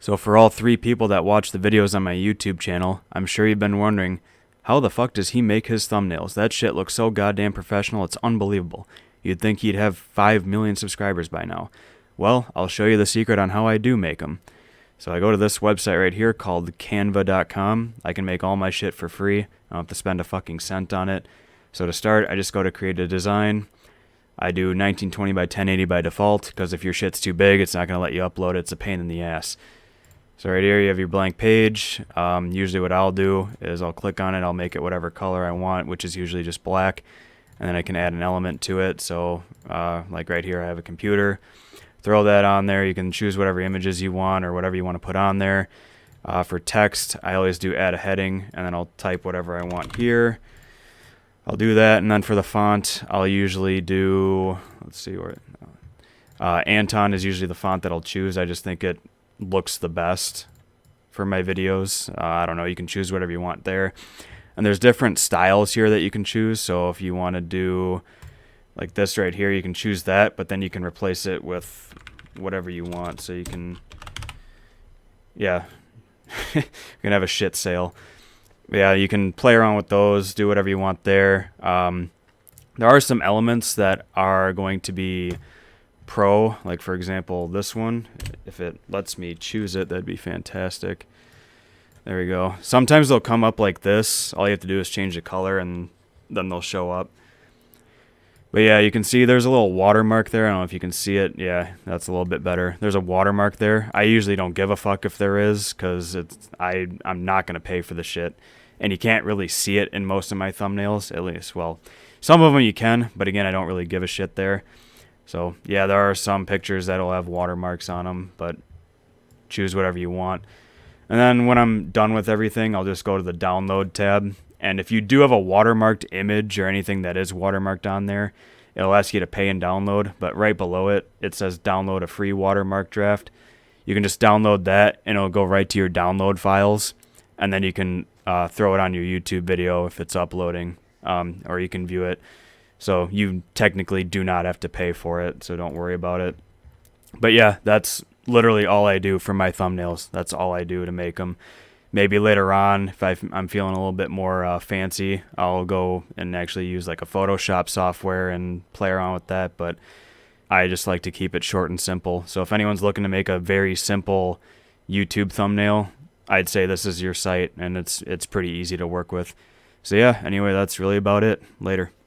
So for all 3 people that watch the videos on my YouTube channel, I'm sure you've been wondering, how the fuck does he make his thumbnails? That shit looks so goddamn professional, it's unbelievable. You'd think he'd have 5 million subscribers by now. Well, I'll show you the secret on how I do make them. So I go to this website right here called Canva.com. I can make all my shit for free. I don't have to spend a fucking cent on it. So to start, I just go to create a design. I do 1920 by 1080 by default, because if your shit's too big, it's not going to let you upload it. It's a pain in the ass. So right here you have your blank page. Usually what I'll do is I'll click on it, I'll make it whatever color I want, which is usually just black, and then I can add an element to it. So like right here I have a computer. Throw that on there. You can choose whatever images you want or whatever you want to put on there. For text, I always do add a heading, and then I'll type whatever I want here. I'll do that, and then for the font, I'll usually do, let's see where, Anton is usually the font that I'll choose. I just think it looks the best for my videos. I don't know, you can choose whatever you want there. And there's different styles here that you can choose. So if you want to do like this right here, you can choose that, but then you can replace it with whatever you want. So you can, yeah, you can have a shit sale. Yeah, you can play around with those, do whatever you want there. There are some elements that are going to be pro, like for example this one. If it lets me choose it, that'd be fantastic. There we go. Sometimes they'll come up like this. All you have to do is change the color and then they'll show up. But yeah, you can see there's a little watermark there. I don't know if you can see it. Yeah, that's a little bit better. There's a watermark there. I usually don't give a fuck if there is, because I'm not going to pay for the shit. And you can't really see it in most of my thumbnails, at least. Well, some of them you can, but again, I don't really give a shit there. So yeah, there are some pictures that'll have watermarks on them, but choose whatever you want. And then when I'm done with everything, I'll just go to the download tab. And if you do have a watermarked image or anything that is watermarked on there, it'll ask you to pay and download. But right below it, it says download a free watermark draft. You can just download that and it'll go right to your download files. And then you can throw it on your YouTube video if it's uploading, or you can view it. So you technically do not have to pay for it, so don't worry about it. But yeah, that's literally all I do for my thumbnails. That's all I do to make them. Maybe later on, if I'm feeling a little bit more fancy, I'll go and actually use like a Photoshop software and play around with that. But I just like to keep it short and simple. So if anyone's looking to make a very simple YouTube thumbnail, I'd say this is your site, and it's pretty easy to work with. So yeah, anyway, that's really about it. Later.